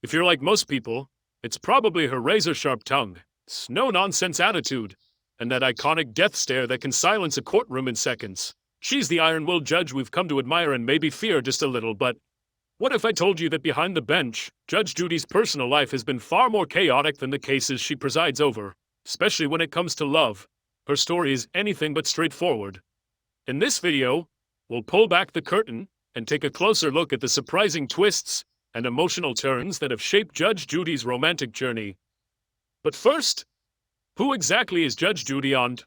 If you're like most people, it's probably her razor-sharp tongue, no-nonsense attitude, and that iconic death stare that can silence a courtroom in seconds. She's the iron-willed judge we've come to admire and maybe fear just a little, but what if I told you that behind the bench, Judge Judy's personal life has been far more chaotic than the cases she presides over, especially when it comes to love. Her story is anything but straightforward. In this video, we'll pull back the curtain and take a closer look at the surprising twists and emotional turns that have shaped Judge Judy's romantic journey. But first, who exactly is Judge Judy and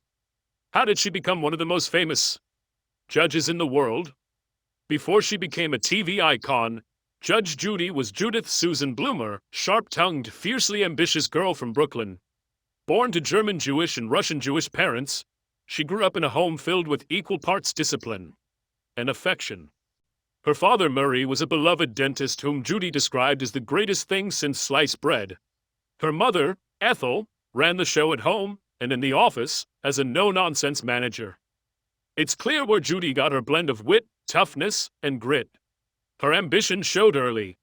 how did she become one of the most famous judges in the world? Before she became a TV icon, Judge Judy was Judith Susan Blumer, sharp-tongued, fiercely ambitious girl from Brooklyn. Born to German Jewish and Russian Jewish parents, she grew up in a home filled with equal parts discipline and affection. Her father, Murray, was a beloved dentist whom Judy described as the greatest thing since sliced bread. Her mother, Ethel, ran the show at home and in the office as a no-nonsense manager. It's clear where Judy got her blend of wit, toughness, and grit. Her ambition showed early.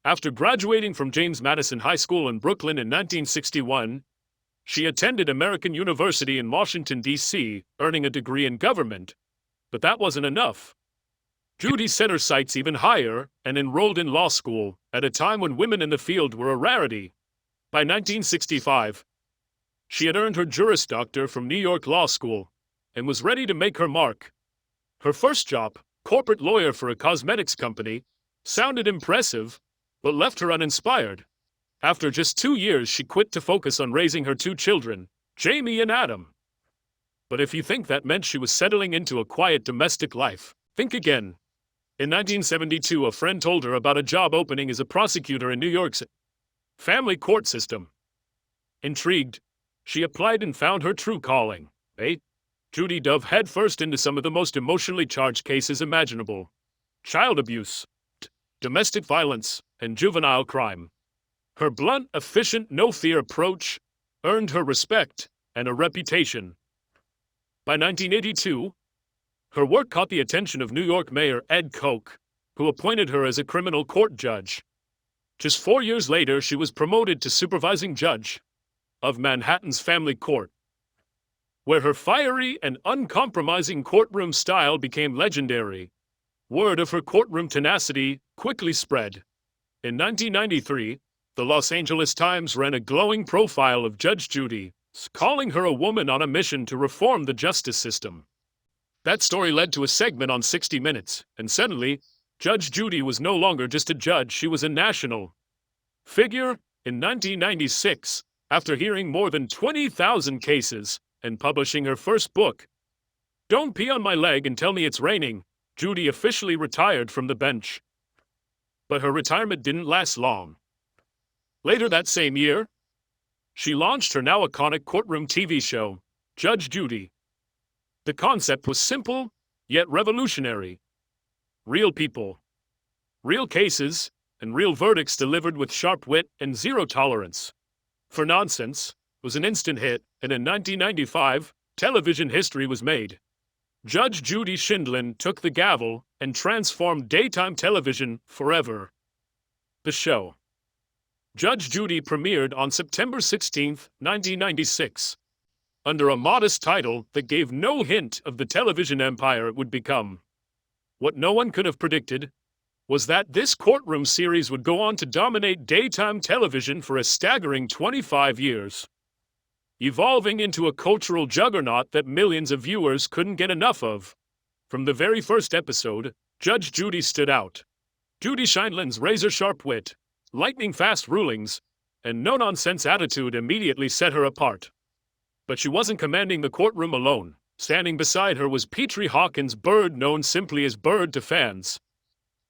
After graduating from James Madison High School in Brooklyn in 1961, she attended American University in Washington, D.C., earning a degree in government. But that wasn't enough. Judy set her sights even higher and enrolled in law school at a time when women in the field were a rarity. By 1965, she had earned her Juris Doctor from New York Law School and was ready to make her mark. Her first job, corporate lawyer for a cosmetics company, sounded impressive, but left her uninspired. After just 2 years, she quit to focus on raising her 2 children, Jamie and Adam. But if you think that meant she was settling into a quiet domestic life, think again. In 1972, a friend told her about a job opening as a prosecutor in New York's family court system. Intrigued, she applied and found her true calling. Judy dove headfirst into some of the most emotionally charged cases imaginable: child abuse, domestic violence, and juvenile crime. Her blunt, efficient, no-fear approach earned her respect and a reputation. By 1982, her work caught the attention of New York Mayor Ed Koch, who appointed her as a criminal court judge. Just 4 years later, she was promoted to supervising judge of Manhattan's family court, where her fiery and uncompromising courtroom style became legendary. Word of her courtroom tenacity quickly spread. In 1993, the Los Angeles Times ran a glowing profile of Judge Judy, calling her a woman on a mission to reform the justice system. That story led to a segment on 60 Minutes, and suddenly, Judge Judy was no longer just a judge, she was a national figure. In 1996, after hearing more than 20,000 cases and publishing her first book, Don't Pee on My Leg and Tell Me It's Raining, Judy officially retired from the bench. But her retirement didn't last long. Later that same year, she launched her now iconic courtroom TV show, Judge Judy. The concept was simple, yet revolutionary. Real people, real cases, and real verdicts delivered with sharp wit and zero tolerance for nonsense. Was an instant hit, and in 1995, television history was made. Judge Judy Schindlin took the gavel and transformed daytime television forever. The show, Judge Judy, premiered on September 16, 1996, under a modest title that gave no hint of the television empire it would become. What no one could have predicted was that this courtroom series would go on to dominate daytime television for a staggering 25 years. Evolving into a cultural juggernaut that millions of viewers couldn't get enough of. From the very first episode, Judge Judy stood out. Judy Schindlin's razor-sharp wit, lightning-fast rulings, and no-nonsense attitude immediately set her apart. But she wasn't commanding the courtroom alone. Standing beside her was Petrie Hawkins' Bird, known simply as Bird to fans.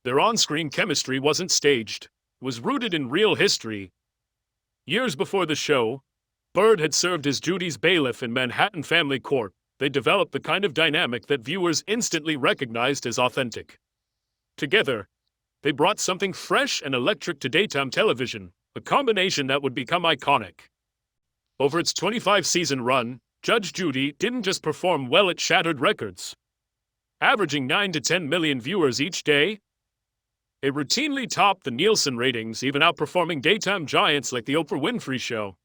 Their on-screen chemistry wasn't staged, it was rooted in real history. Years before the show, Bird had served as Judy's bailiff in Manhattan family court. They developed the kind of dynamic that viewers instantly recognized as authentic. Together, they brought something fresh and electric to daytime television, a combination that would become iconic. Over its 25-season run, Judge Judy didn't just perform well, it shattered records. Averaging 9 to 10 million viewers each day, It routinely topped the Nielsen ratings, even outperforming daytime giants like The Oprah Winfrey Show.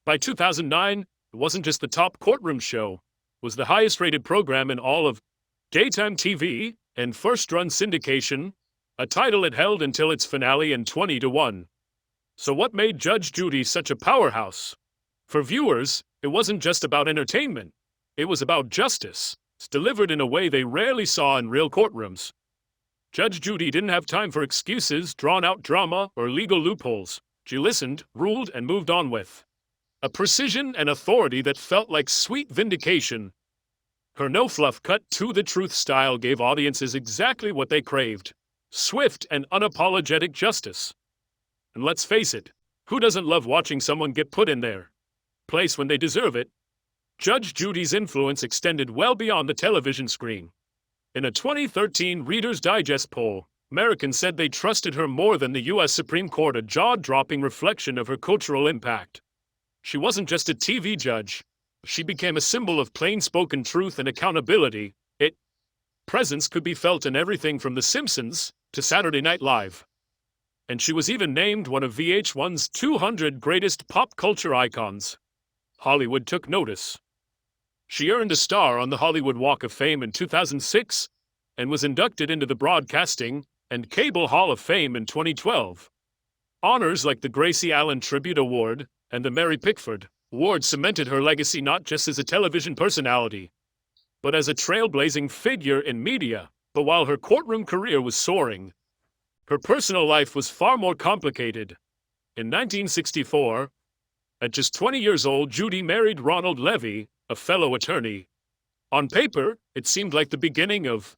By 2009, it wasn't just the top courtroom show, it was the highest-rated program in all of daytime TV and first-run syndication, a title it held until its finale in 20-1. So what made Judge Judy such a powerhouse? For viewers, it wasn't just about entertainment. It was about justice, delivered in a way they rarely saw in real courtrooms. Judge Judy didn't have time for excuses, drawn-out drama, or legal loopholes. She listened, ruled, and moved on with a precision and authority that felt like sweet vindication. Her no-fluff, cut-to-the-truth style gave audiences exactly what they craved: swift and unapologetic justice. And let's face it, who doesn't love watching someone get put in their place when they deserve it? Judge Judy's influence extended well beyond the television screen. In a 2013 Reader's Digest poll, Americans said they trusted her more than the U.S. Supreme Court, a jaw-dropping reflection of her cultural impact. She wasn't just a TV judge. She became a symbol of plain-spoken truth and accountability. Its presence could be felt in everything from The Simpsons to Saturday Night Live. And she was even named one of VH1's 200 greatest pop culture icons. Hollywood took notice. She earned a star on the Hollywood Walk of Fame in 2006 and was inducted into the Broadcasting and Cable Hall of Fame in 2012. Honors like the Gracie Allen Tribute Award and the Mary Pickford Award cemented her legacy not just as a television personality, but as a trailblazing figure in media. But while her courtroom career was soaring, her personal life was far more complicated. In 1964, at just 20 years old, Judy married Ronald Levy, a fellow attorney. On paper, it seemed like the beginning of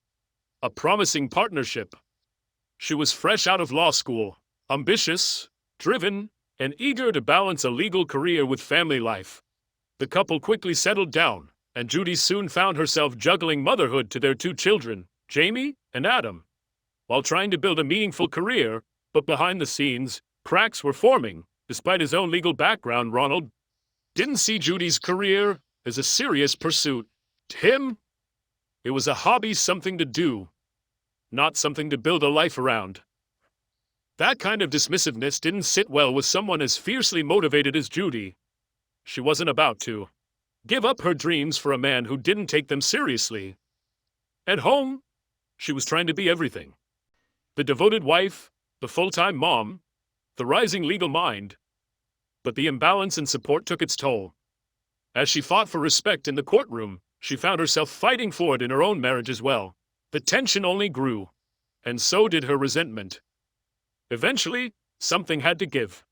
a promising partnership. She was fresh out of law school, ambitious, driven, and eager to balance a legal career with family life. The couple quickly settled down, and Judy soon found herself juggling motherhood to their 2 children, Jamie and Adam, while trying to build a meaningful career. But behind the scenes, cracks were forming. Despite his own legal background, Ronald didn't see Judy's career as a serious pursuit. To him, it was a hobby, something to do, not something to build a life around. That kind of dismissiveness didn't sit well with someone as fiercely motivated as Judy. She wasn't about to give up her dreams for a man who didn't take them seriously. At home, she was trying to be everything: the devoted wife, the full-time mom, the rising legal mind. But the imbalance in support took its toll. As she fought for respect in the courtroom, she found herself fighting for it in her own marriage as well. The tension only grew, and so did her resentment. Eventually, something had to give.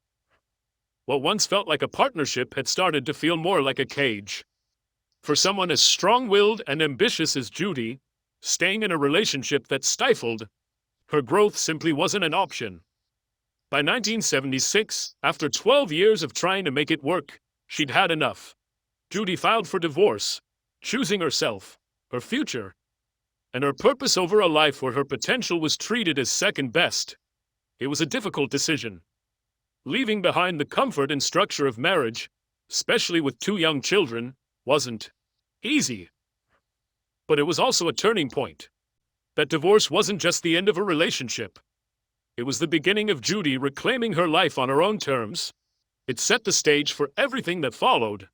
What once felt like a partnership had started to feel more like a cage. For someone as strong-willed and ambitious as Judy, staying in a relationship that stifled her growth simply wasn't an option. By 1976, after 12 years of trying to make it work, she'd had enough. Judy filed for divorce, choosing herself, her future, and her purpose over a life where her potential was treated as second best. It was a difficult decision. Leaving behind the comfort and structure of marriage, especially with 2 young children, wasn't easy. But it was also a turning point. That divorce wasn't just the end of a relationship. It was the beginning of Judy reclaiming her life on her own terms. It set the stage for everything that followed.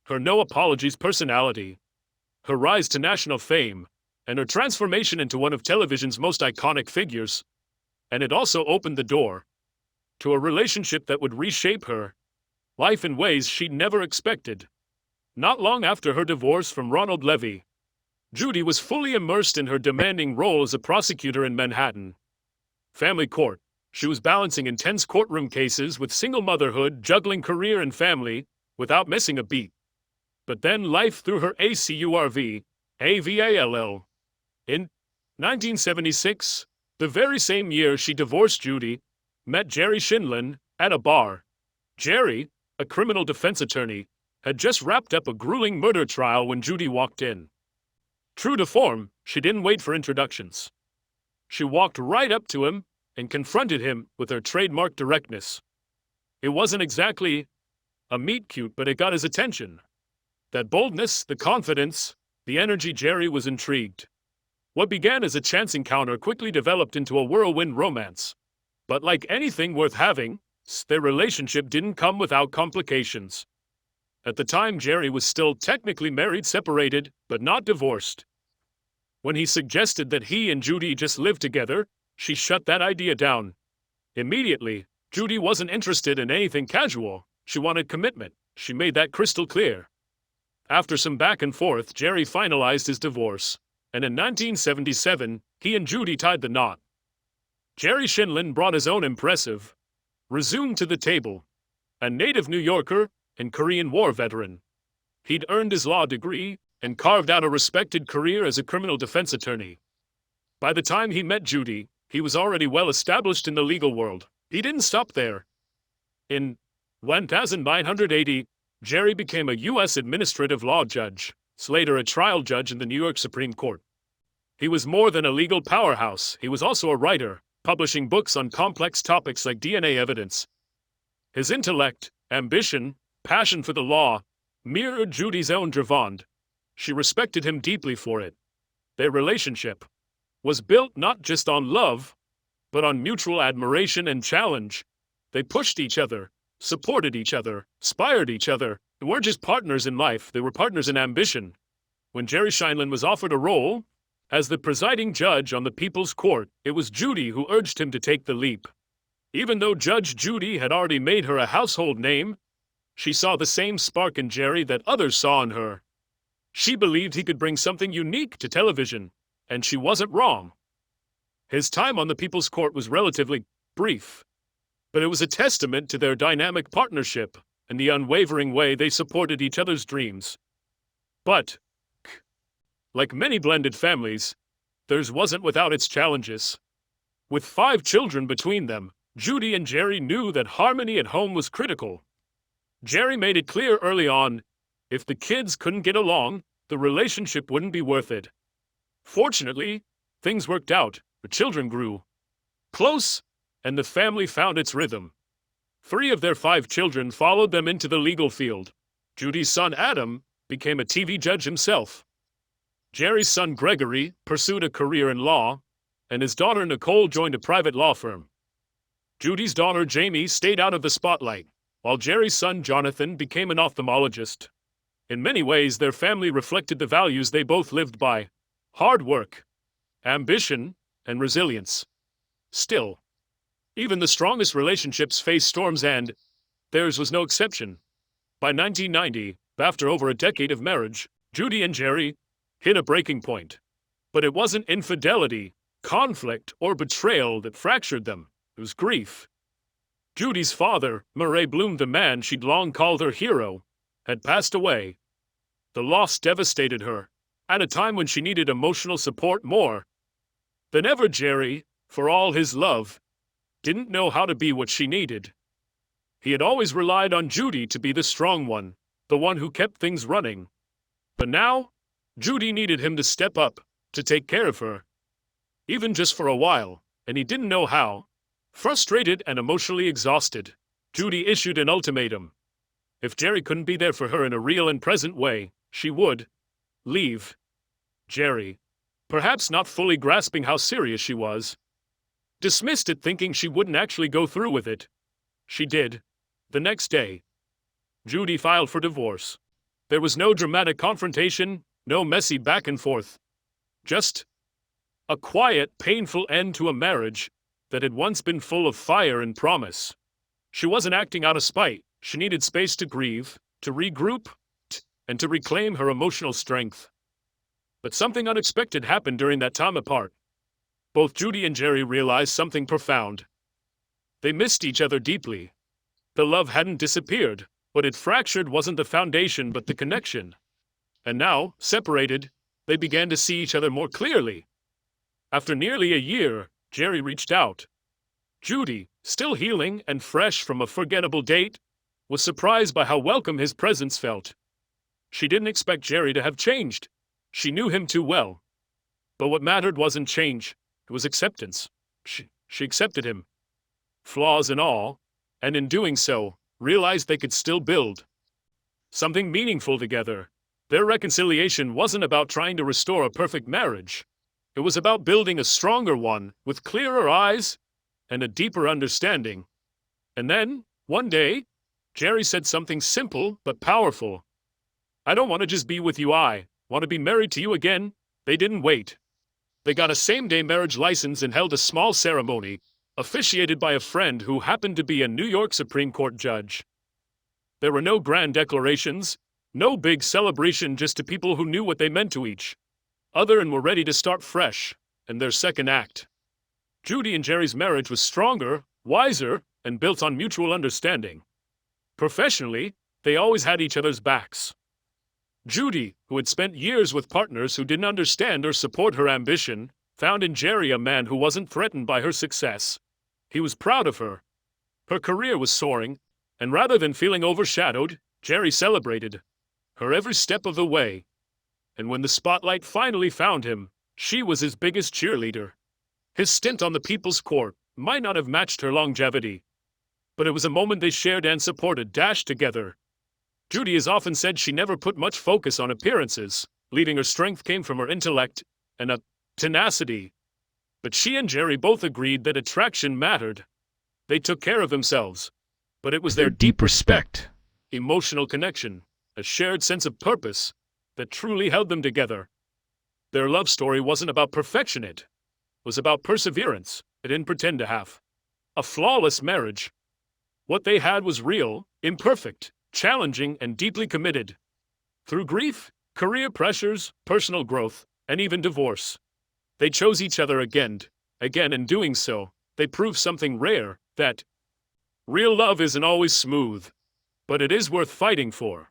Her no-apologies personality, her rise to national fame, and her transformation into one of television's most iconic figures. And it also opened the door to a relationship that would reshape her life in ways she'd never expected. Not long after her divorce from Ronald Levy, Judy was fully immersed in her demanding role as a prosecutor in Manhattan family court. She was balancing intense courtroom cases with single motherhood, juggling career and family, without missing a beat. But then life threw her ACURV, AVALL. In 1976, the very same year she divorced Judy, met Jerry Shinlin at a bar. Jerry, a criminal defense attorney, had just wrapped up a grueling murder trial when Judy walked in. True to form, she didn't wait for introductions. She walked right up to him and confronted him with her trademark directness. It wasn't exactly a meet-cute, but it got his attention. That boldness, the confidence, the energy. Jerry was intrigued. What began as a chance encounter quickly developed into a whirlwind romance. But like anything worth having, their relationship didn't come without complications. At the time, Jerry was still technically married, separated, but not divorced. When he suggested that he and Judy just live together, she shut that idea down. Immediately, Judy wasn't interested in anything casual. She wanted commitment. She made that crystal clear. After some back and forth, Jerry finalized his divorce, and in 1977, he and Judy tied the knot. Jerry Shinlin brought his own impressive resume to the table. A native New Yorker and Korean War veteran, he'd earned his law degree and carved out a respected career as a criminal defense attorney. By the time he met Judy, he was already well established in the legal world. He didn't stop there. In 1980, Jerry became a U.S. administrative law judge, later a trial judge in the New York Supreme Court. He was more than a legal powerhouse. He was also a writer, publishing books on complex topics like DNA evidence. His intellect, ambition, passion for the law mirrored Judy's own Dravond. She respected him deeply for it. Their relationship was built not just on love, but on mutual admiration and challenge. They pushed each other, supported each other, inspired each other. They weren't just partners in life, they were partners in ambition. When Jerry Shinlin was offered a role as the presiding judge on the People's Court, it was Judy who urged him to take the leap. Even though Judge Judy had already made her a household name, she saw the same spark in Jerry that others saw in her. She believed he could bring something unique to television, and she wasn't wrong. His time on the People's Court was relatively brief, but it was a testament to their dynamic partnership and the unwavering way they supported each other's dreams. But, like many blended families, theirs wasn't without its challenges. With 5 children between them, Judy and Jerry knew that harmony at home was critical. Jerry made it clear early on, if the kids couldn't get along, the relationship wouldn't be worth it. Fortunately, things worked out. The children grew close, and the family found its rhythm. 3 of their 5 children followed them into the legal field. Judy's son Adam became a TV judge himself. Jerry's son Gregory pursued a career in law, and his daughter Nicole joined a private law firm. Judy's daughter Jamie stayed out of the spotlight, while Jerry's son Jonathan became an ophthalmologist. In many ways, their family reflected the values they both lived by: hard work, ambition, and resilience. Still, even the strongest relationships face storms, and theirs was no exception. By 1990, after over a decade of marriage, Judy and Jerry hit a breaking point. But it wasn't infidelity, conflict, or betrayal that fractured them. It was grief. Judy's father, Murray Bloom, the man she'd long called her hero, had passed away. The loss devastated her, at a time when she needed emotional support more than ever. Jerry, for all his love, didn't know how to be what she needed. He had always relied on Judy to be the strong one, the one who kept things running. But now, Judy needed him to step up, to take care of her. Even just for a while, and he didn't know how. Frustrated and emotionally exhausted, Judy issued an ultimatum. If Jerry couldn't be there for her in a real and present way, she would leave. Jerry, perhaps not fully grasping how serious she was, dismissed it, thinking she wouldn't actually go through with it. She did. The next day, Judy filed for divorce. There was no dramatic confrontation, no messy back and forth. Just a quiet, painful end to a marriage that had once been full of fire and promise. She wasn't acting out of spite. She needed space to grieve, to regroup, and to reclaim her emotional strength. But something unexpected happened during that time apart. Both Judy and Jerry realized something profound. They missed each other deeply. The love hadn't disappeared. What had fractured wasn't the foundation but the connection. And now, separated, they began to see each other more clearly. After nearly a year, Jerry reached out. Judy, still healing and fresh from a forgettable date, was surprised by how welcome his presence felt. She didn't expect Jerry to have changed. She knew him too well. But what mattered wasn't change, it was acceptance. She accepted him, flaws and all, and in doing so, realized they could still build something meaningful together. Their reconciliation wasn't about trying to restore a perfect marriage. It was about building a stronger one, with clearer eyes and a deeper understanding. And then, one day, Jerry said something simple but powerful. "I don't want to just be with you, I want to be married to you again." They didn't wait. They got a same-day marriage license and held a small ceremony, officiated by a friend who happened to be a New York Supreme Court judge. There were no grand declarations, no big celebration, just to people who knew what they meant to each other and were ready to start fresh in their second act. Judy and Jerry's marriage was stronger, wiser, and built on mutual understanding. Professionally, they always had each other's backs. Judy, who had spent years with partners who didn't understand or support her ambition, found in Jerry a man who wasn't threatened by her success. He was proud of her. Her career was soaring, and rather than feeling overshadowed, Jerry celebrated her every step of the way. And when the spotlight finally found him, she was his biggest cheerleader. His stint on the People's Court might not have matched her longevity, but it was a moment they shared and supported together. Judy has often said she never put much focus on appearances, believing her strength came from her intellect and a tenacity. But she and Jerry both agreed that attraction mattered. They took care of themselves, but it was their deep respect, emotional connection, a shared sense of purpose that truly held them together. Their love story wasn't about perfection, it was about perseverance. It didn't pretend to have a flawless marriage. What they had was real, imperfect, challenging, and deeply committed. Through grief, career pressures, personal growth, and even divorce, they chose each other again, and in doing so, they proved something rare, that real love isn't always smooth, but it is worth fighting for.